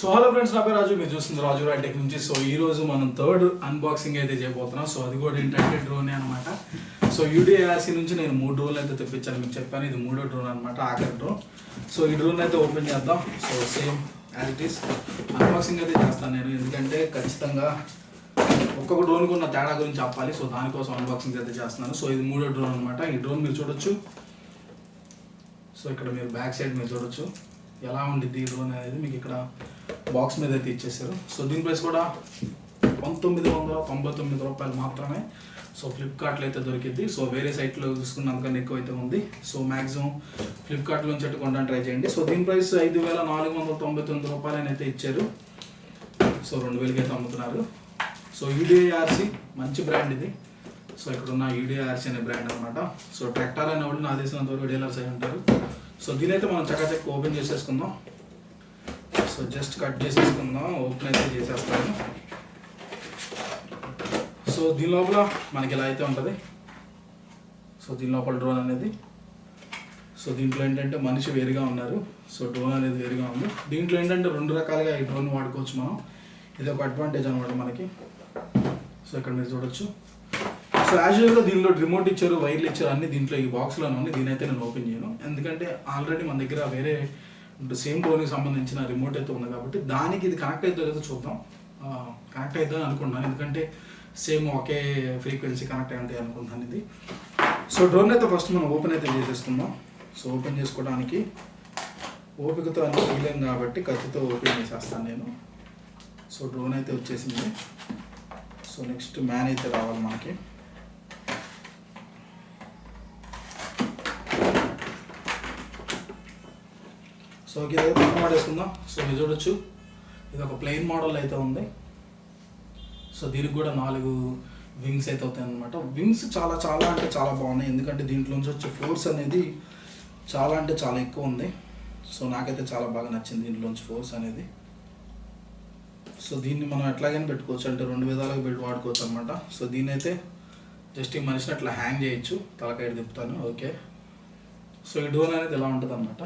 So hello friends, నా పేరు రాజు. మీరు చూస్తుంది రాజు రాయల్ టెక్ నుంచి. సో ఈ రోజు మనం థర్డ్ అన్బాక్సింగ్ అయితే చేయబోతున్నాం. సో అది కూడా ఏంటంటే డ్రోనే అనమాట. సో యూడిఐఆర్సీ నుంచి నేను 3 డ్రోన్లు అయితే తెప్పించాను, మీకు చెప్పాను. ఇది 3వ డ్రోన్ అనమాట, ఆఖరి డ్రోన్. సో ఈ డ్రోన్ అయితే ఓపెన్ చేద్దాం. So same as it is unboxing అయితే చేస్తాను నేను, ఎందుకంటే ఖచ్చితంగా ఒక్కొక్క డ్రోన్కి ఉన్న తేడా గురించి చెప్పాలి. సో దానికోసం అన్బాక్సింగ్ అయితే చేస్తున్నాను. సో ఇది 3వ డ్రోన్ అనమాట. ఈ డ్రోన్ మీరు చూడొచ్చు. సో ఇక్కడ మీరు బ్యాక్ సైడ్ మీరు చూడొచ్చు ఎలా ఉండిద్ది ఈ డ్రోన్ అనేది. మీకు ఇక్కడ బాక్స్ మీద అయితే ఇచ్చేసారు. సో దీని ప్రైస్ కూడా 1999 రూపాయలు మాత్రమే. సో ఫ్లిప్కార్ట్లో అయితే దొరికిద్ది. సో వేరే సైట్లో చూసుకున్నందుకన్నా ఎక్కువ అయితే ఉంది. సో మ్యాక్సిమం ఫ్లిప్కార్ట్లో నుంచి అయితే కొనడానికి ట్రై చేయండి. సో దీని ప్రైస్ 5499 రూపాయలు అయితే ఇచ్చారు. సో 2000కి అయితే అమ్ముతున్నారు. సో యూడిఐఆర్సీ మంచి బ్రాండ్ ఇది. సో ఇక్కడ ఉన్న యూడిఐఆర్సీ అనే బ్రాండ్ అనమాట. సో ట్రాక్టర్ అనే వాళ్ళు నా తెలిసినంత వరకు డీలర్స్ అయి ఉంటారు. సో దీని అయితే మనం చక్కచక్క ఓపెన్ చేసేసుకుందాం. సో జస్ట్ కట్ చేసేసుకుందాం, ఓపెన్ అయితే చేసేస్తాను. సో దీని లోపల మనకి ఇలా అయితే ఉంటుంది. సో దీని లోపల డ్రోన్ అనేది. సో దీంట్లో ఏంటంటే మనిషి వేరుగా ఉన్నారు. సో డ్రోన్ అనేది వేరుగా ఉంది. దీంట్లో ఏంటంటే 2 రకాలుగా ఈ డ్రోన్ వాడుకోవచ్చు మనం. ఇది ఒక అడ్వాంటేజ్ అనమాట మనకి. సో ఇక్కడ మీరు చూడొచ్చు. సో యాజువల్గా దీనిలో రిమోట్ ఇచ్చారు, వైర్లు ఇచ్చారు, అన్ని దీంట్లో ఈ బాక్స్లోనే ఉంది. దీని అయితే నేను ఓపెన్ చేయను, ఎందుకంటే ఆల్రెడీ మన దగ్గర వేరే సేమ్ డ్రోన్కి సంబంధించిన రిమోట్ అయితే ఉంది కాబట్టి దానికి ఇది కనెక్ట్ అవుతుందో లేదో చూద్దాం. కనెక్ట్ అవుతుందని అనుకుంటున్నాను, ఎందుకంటే సేమ్ ఒకే ఫ్రీక్వెన్సీ కనెక్ట్ అయి ఉంటాయి అనుకుంటున్నాను ఇది. సో డ్రోన్ అయితే ఫస్ట్ మనం ఓపెన్ అయితే చేసేసుకుందాం. సో ఓపెన్ చేసుకోవడానికి ఓపికతో అన్ని చేయలేం కాబట్టి కత్తితో ఓపెన్ చేసేస్తాను నేను. సో డ్రోన్ అయితే వచ్చేసింది. సో నెక్స్ట్ మ్యాన్ అయితే రావాలి మనకి. సో ఇది పక్కన పడేసుకుందాం. సో మీరు చూడొచ్చు, ఇది ఒక ప్లెయిన్ మోడల్ అయితే ఉంది. సో దీనికి కూడా 4 వింగ్స్ అయితే అవుతాయి అనమాట. వింగ్స్ చాలా చాలా అంటే చాలా బాగున్నాయి, ఎందుకంటే దీంట్లోంచి వచ్చే ఫోర్స్ అనేది చాలా అంటే చాలా ఎక్కువ ఉంది. సో నాకైతే చాలా బాగా నచ్చింది దీంట్లోంచి ఫోర్స్ అనేది. సో దీన్ని మనం ఎట్లాగైనా పెట్టుకోవచ్చు, అంటే 2 విధాలుగా పెట్టి వాడుకోవచ్చు అనమాట. సో దీన్ని అయితే జస్ట్ ఈ మనిషిని అట్లా హ్యాంగ్ చేయొచ్చు, తలకాయ తిప్పుతాను. ఓకే. సో ఈ డ్రోన్ అనేది ఇలా ఉంటుంది అనమాట.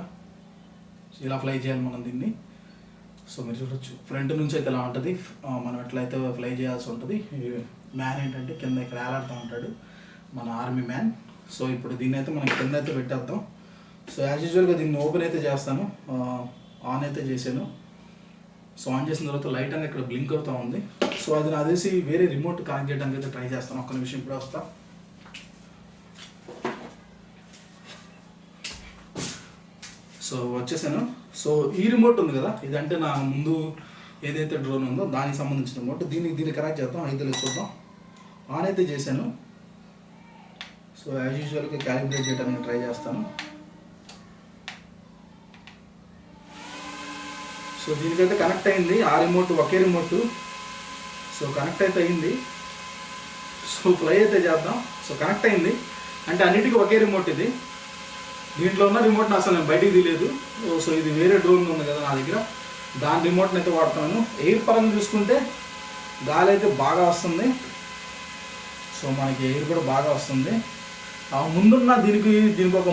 ఇలా ఫ్లై చేయాలి మనం దీన్ని. సో మీరు చూడొచ్చు, ఫ్రంట్ నుంచి అయితే ఇలా ఉంటుంది. మనం ఎట్లయితే ఫ్లై చేయాల్సి ఉంటుంది. మ్యాన్ ఏంటంటే కింద ఇక్కడ ఏలాడుతూ ఉంటాడు, మన ఆర్మీ మ్యాన్. సో ఇప్పుడు దీన్ని అయితే మనం కింద అయితే పెట్టేద్దాం. సో యాజ్ యూజువల్గా దీన్ని ఓపెన్ అయితే చేస్తాను, ఆన్ అయితే చేశాను. సో ఆన్ చేసిన తర్వాత లైట్ అనేది ఇక్కడ బ్లింక్ అవుతూ ఉంది. సో అది నాకు తెలిసి వేరే రిమోట్ కనెక్ట్ చేయడానికి అయితే ట్రై చేస్తాను. ఒక్క నిమిషం, ఇప్పుడు వస్తా. సో వచ్చేసాను. సో ఈ రిమోట్ ఉంది కదా, ఇదంటే నా ముందు ఏదైతే డ్రోన్ ఉందో దానికి సంబంధించిన రిమోట్. దీన్ని కనెక్ట్ చేద్దాం, అయితే చూద్దాం. ఆన్ అయితే చేశాను. సో యాజ్ యూజువల్గా క్యాలిబ్రేట్ చేయడానికి ట్రై చేస్తాను. సో దీనికైతే కనెక్ట్ అయింది. ఆ రిమోట్ ఒకే రిమోట్. సో కనెక్ట్ అయితే అయింది. సో ఫ్లై అయితే చేద్దాం. సో కనెక్ట్ అయింది, అంటే అన్నిటికీ ఒకే రిమోట్ ఇది. దీంట్లో ఉన్న రిమోట్ని అసలు నేను బయటికి తీయలేదు. సో ఇది వేరే డ్రోన్ ఉంది కదా నా దగ్గర, దాని రిమోట్ని అయితే వాడుతున్నాను. ఎయిర్ పరంగా చూసుకుంటే గాలి అయితే బాగా వస్తుంది. సో మనకి ఎయిర్ కూడా బాగా వస్తుంది. ముందున్న దీనికి ఇంకొక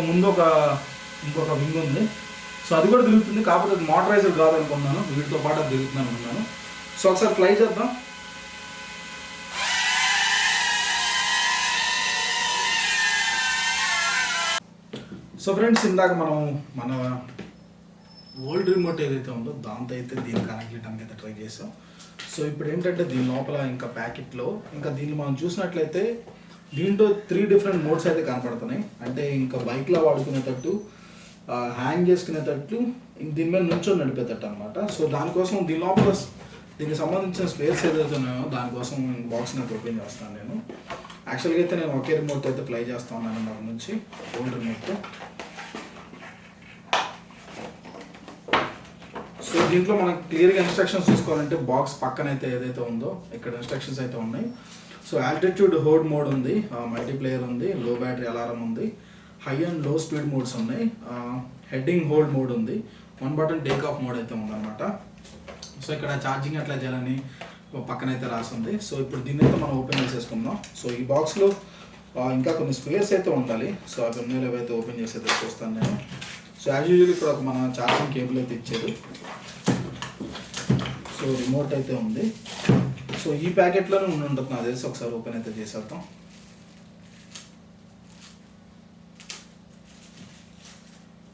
వింగ్ ఉంది. సో అది కూడా తిరుగుతుంది, కాకపోతే అది మోటరైజర్ కాదనుకున్నాను, వీటితో పాటు అది తిరుగుతుంది అనుకున్నాను. సో ఒకసారి ఫ్లై చేద్దాం. సో ఫ్రెండ్స్, ఇందాక మనం మన ఓల్డ్ రిమోట్ ఏదైతే ఉందో దాంతో అయితే దీన్ని కనెక్ట్ చేయడానికి అయితే ట్రై చేసాం. సో ఇప్పుడు ఏంటంటే దీని లోపల ఇంకా ప్యాకెట్లో ఇంకా దీన్ని మనం చూసినట్లయితే దీంట్లో 3 డిఫరెంట్ మోడ్స్ అయితే కనపడుతున్నాయి. అంటే ఇంకా బైక్లో వాడుకునేటట్టు, హ్యాంగ్ చేసుకునేటట్టు, దీని మీద నుంచొని నడిపేటట్టు అనమాట. సో దానికోసం దీని లోపల దీనికి సంబంధించిన స్పేర్స్ ఏదైతే ఉన్నాయో దానికోసం బాక్స్ని అయితే ఓపెన్ చేస్తాను నేను. యాక్చువల్గా అయితే నేను ఒకే రిమోట్ అయితే ఫ్లై చేస్తా ఉన్నాను మన నుంచి, ఓల్డ్ రిమోట్. సో దీంట్లో మనం క్లియర్గా ఇన్స్ట్రక్షన్స్ చూసుకోవాలంటే బాక్స్ పక్కన అయితే ఏదైతే ఉందో ఇక్కడ ఇన్స్ట్రక్షన్స్ అయితే ఉన్నాయి. సో ఆల్టిట్యూడ్ హోల్డ్ మోడ్ ఉంది, మల్టీప్లేయర్ ఉంది, లో బ్యాటరీ అలారం ఉంది, హై అండ్ లో స్పీడ్ మోడ్స్ ఉన్నాయి, హెడ్డింగ్ హోల్డ్ మోడ్ ఉంది, 1 బటన్ టేక్ ఆఫ్ మోడ్ అయితే ఉందన్నమాట. సో ఇక్కడ ఛార్జింగ్ ఎట్లా చేయాలని పక్కన అయితే రాసింది. సో ఇప్పుడు దీన్ని అయితే మనం ఓపెన్ చేసేసుకుందాం. సో ఈ బాక్స్లో ఇంకా కొన్ని స్పేర్స్ అయితే ఉండాలి. సో ఆ కొన్ని ఏవైతే ఓపెన్ చేసి అయితే చూస్తాను నేను. సో యాజ్ యూజువల్ ఇక్కడ ఒక మన ఛార్జింగ్ కేబుల్ అయితే ఇచ్చారు. రిమోట్ అయితే ఉంది. సో ఈ ప్యాకెట్లోనే ఉంటుంది నాకు తెలిసి. ఒకసారి ఓపెన్ అయితే చేసేద్దాం.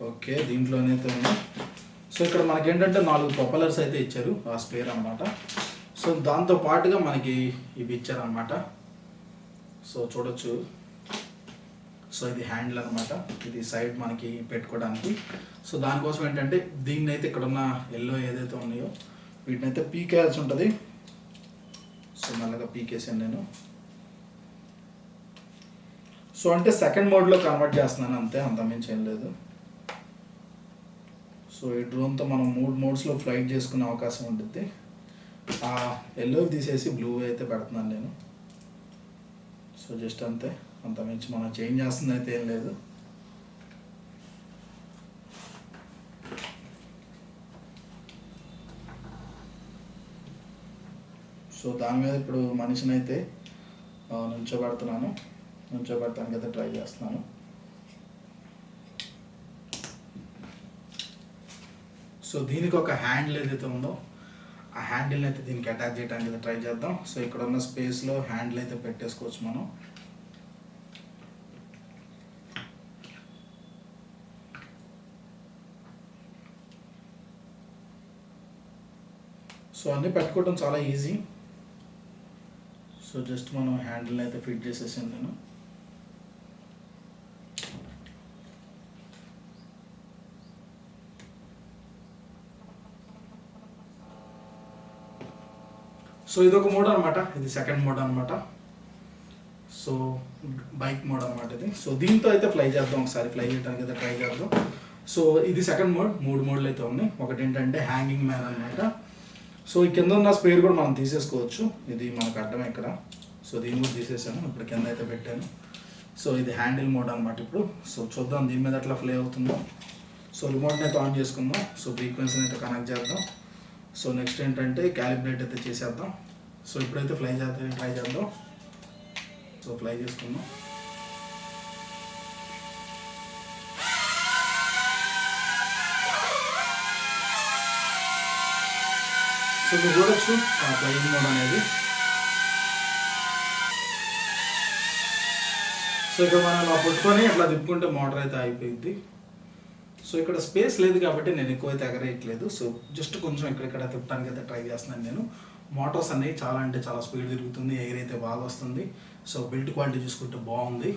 ఓకే, దీంట్లోనైతే ఉంది. సో ఇక్కడ మనకి ఏంటంటే 4 ప్రొపెలర్స్ అయితే ఇచ్చారు, ఆ స్పేర్ అనమాట. సో దాంతో పాటుగా మనకి ఇవి ఇచ్చారనమాట. సో చూడొచ్చు. సో ఇది హ్యాండిల్ అనమాట, ఇది సైడ్ మనకి పెట్టుకోవడానికి. సో దానికోసం ఏంటంటే దీన్ని అయితే ఇక్కడ ఉన్న ఎల్లో ఏదైతే ఉన్నాయో వీటిని అయితే పీకేయాల్సి ఉంటుంది. సో మెల్లగా పీకేసాను నేను. సో అంటే సెకండ్ మోడ్లో కన్వర్ట్ చేస్తున్నాను అంతే, అంతమించి ఏం లేదు. సో ఈ డ్రోన్తో మనం 3 మోడ్స్లో ఫ్లైట్ చేసుకునే అవకాశం ఉంటుంది. ఆ ఎల్లో తీసేసి బ్లూ అయితే పెడుతున్నాను నేను. సో జస్ట్ అంతే, అంతమించి మనం చేంజ్ చేస్తుంది అయితే ఏం లేదు. సో దాని మీద ఇప్పుడు మనిషిని అయితే నుంచోబెడతానికి అయితే ట్రై చేస్తున్నాను. సో దీనికి ఒక హ్యాండిల్ ఏదైతే ఉందో ఆ హ్యాండిల్ని అయితే దీనికి అటాచ్ చేయడానికి అయితే ట్రై చేద్దాం. సో ఇక్కడ ఉన్న స్పేస్లో హ్యాండిల్ అయితే పెట్టేసుకోవచ్చు మనం. సో అన్నీ పెట్టుకోవడం చాలా ఈజీ. సో జస్ట్ మనం హ్యాండిల్ని అయితే ఫిట్ చేసేసాను నేను. సో ఇదొక మోడ్ అనమాట, ఇది సెకండ్ మోడ్ అనమాట. సో బైక్ మోడ్ అనమాట ఇది. సో దీంతో అయితే ఫ్లై చేద్దాం, ఒకసారి ఫ్లై చేయడానికి అయితే ట్రై చేద్దాం. సో ఇది సెకండ్ మోడ్. 3 మోడ్లు అయితే ఉన్నాయి. ఒకటి ఏంటంటే హ్యాంగింగ్ మ్యాన్ అనమాట. సో ఈ కింద ఉన్న స్పేర్ కూడా మనం తీసేసుకోవచ్చు, ఇది మనకు అడ్డమే ఇక్కడ. సో దీన్ని కూడా తీసేసాను, ఇప్పుడు కింద అయితే పెట్టాను. సో ఇది హ్యాండిల్ మోడ్ అనమాట ఇప్పుడు. సో చూద్దాం దీని మీద ఎట్లా ఫ్లై అవుతుందో. సో రిమోట్ని అయితే ఆన్ చేసుకుందాం. సో ఫ్రీక్వెన్సీని అయితే కనెక్ట్ చేద్దాం. సో నెక్స్ట్ ఏంటంటే క్యాలిబ్రేట్ అయితే చేసేద్దాం. సో ఇప్పుడైతే ఫ్లై చేద్దాం, ట్రై చేద్దాం. సో ఫ్లై చేసుకుందాం. సో మీరు చూడొచ్చు ఆ ఫ్లైయింగ్ మోడ్ అనేది. సో ఇక్కడ మనం ఇలా పట్టుకొని అట్లా తిప్పుకుంటే మోటార్ అయితే అయిపోయింది. సో ఇక్కడ స్పేస్ లేదు కాబట్టి నేను ఎక్కువైతే ఎగరేయట్లేదు. సో జస్ట్ కొంచెం ఇక్కడిక్కడ తిప్పడానికి అయితే ట్రై చేస్తున్నాను నేను. మోటార్స్ అనేవి చాలా అంటే చాలా స్పీడ్ తిరుగుతుంది, ఎయిర్ అయితే బాగా వస్తుంది. సో బిల్డ్ క్వాలిటీ చూసుకుంటే బాగుంది.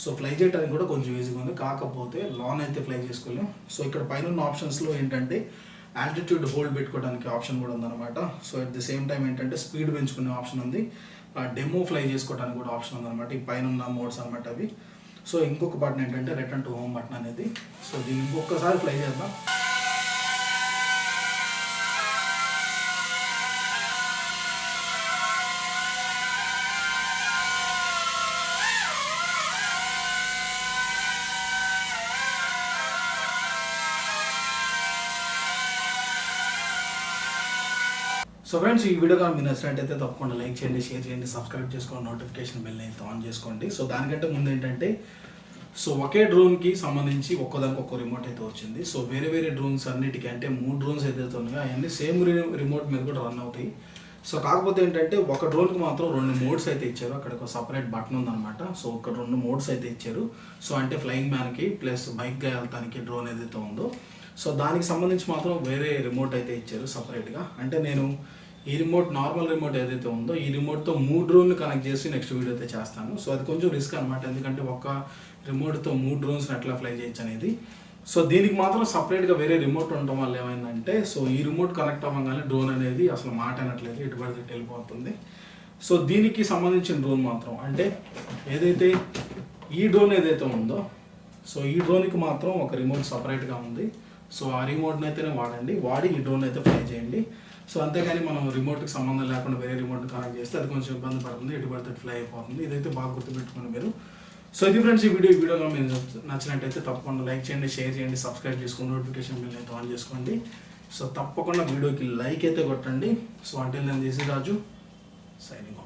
సో ఫ్లై చేయడానికి కూడా కొంచెం ఈజీగా ఉంది, కాకపోతే లాన్ అయితే ఫ్లై చేసుకోలేం. సో ఇక్కడ పైన ఉన్న ఆప్షన్స్లో ఏంటంటే ఆల్టిట్యూడ్ హోల్డ్ పెట్టుకోవడానికి ఆప్షన్ కూడా ఉందన్నమాట. So at the same time ఏంటంటే స్పీడ్ పెంచుకునే ఆప్షన్ ఉంది, డెమో ఫ్లై చేసుకోవడానికి కూడా ఆప్షన్ ఉందన్నమాట. ఈ పైన ఉన్న మోడ్స్ అనమాట అవి. సో ఇంకొక బటన్ ఏంటంటే రిటర్న్ టు హోమ్ బటన్ అనేది. సో దీన్ని ఇంకొకసారి ఫ్లై చేద్దాం. సో ఫ్రెండ్స్, ఈ వీడియో కానీ మీకు నచ్చినట్టయితే తప్పకుండా లైక్ చేయండి, షేర్ చేయండి, సబ్స్క్రైబ్ చేసుకోండి, నోటిఫికేషన్ బెల్ అయితే ఆన్ చేసుకోండి. సో దానికంటే ముందు ఏంటంటే సో ఒకే డ్రోన్కి సంబంధించి ఒక్కోదానికి ఒక్కో రిమోట్ అయితే వచ్చింది. సో వేరే వేరే డ్రోన్స్ అన్నిటికీ అంటే 3 డ్రోన్స్ ఏదైతే ఉన్నాయో అవన్నీ సేమ్ రిమోట్ మీద కూడా రన్ అవుతాయి. సో కాకపోతే ఏంటంటే ఒక డ్రోన్కి మాత్రం 2 మోడ్స్ అయితే ఇచ్చారు. అక్కడ ఒక సపరేట్ బటన్ ఉందన్నమాట. సో ఒక 2 మోడ్స్ అయితే ఇచ్చారు. సో అంటే ఫ్లయింగ్ మ్యాన్కి ప్లస్ బైక్గా వెళ్తానికి డ్రోన్ ఏదైతే ఉందో సో దానికి సంబంధించి మాత్రం వేరే రిమోట్ అయితే ఇచ్చారు సపరేట్గా. అంటే నేను ఈ రిమోట్ నార్మల్ రిమోట్ ఏదైతే ఉందో ఈ రిమోట్తో 3 డ్రోన్లు కనెక్ట్ చేసి నెక్స్ట్ వీడియో అయితే చేస్తాను. సో అది కొంచెం రిస్క్ అనమాట, ఎందుకంటే ఒక్క రిమోట్తో 3 డ్రోన్స్ని ఎట్లా ఫ్లై చేయొచ్చు అనేది. సో దీనికి మాత్రం సపరేట్గా వేరే రిమోట్ ఉండటం వల్ల ఏమైందంటే సో ఈ రిమోట్ కనెక్ట్ అవ్వగానే డ్రోన్ అనేది అసలు మాట అనట్లేదు, ఎటు పడితే వెళ్ళిపోతుంది. సో దీనికి సంబంధించిన డ్రోన్ మాత్రం అంటే ఏదైతే ఈ డ్రోన్ ఏదైతే ఉందో సో ఈ డ్రోన్కి మాత్రం ఒక రిమోట్ సపరేట్గా ఉంది. సో ఆ రిమోట్ని అయితేనే వాడి ఈ డ్రోన్ అయితే ఫ్లై చేయండి. సో అంతేగాని మనం రిమోట్కి సంబంధం లేకుండా వేరే రిమోట్ని కనెక్ట్ చేస్తే అది కొంచెం ఇబ్బంది పడుతుంది, ఎటు పడితే ఫ్లై అయిపోతుంది. ఇదైతే బాగా గుర్తుపెట్టుకోండి మీరు. సో ఇది ఫ్రెండ్స్ ఈ వీడియోలో మీరు నచ్చినట్టయితే తప్పకుండా లైక్ చేయండి, షేర్ చేయండి, సబ్స్క్రైబ్ చేసుకోండి, నోటిఫికేషన్ బిల్ అయితే ఆన్ చేసుకోండి. సో తప్పకుండా వీడియోకి లైక్ అయితే కొట్టండి. సో అంటే నేను రాజు సైనింగ్.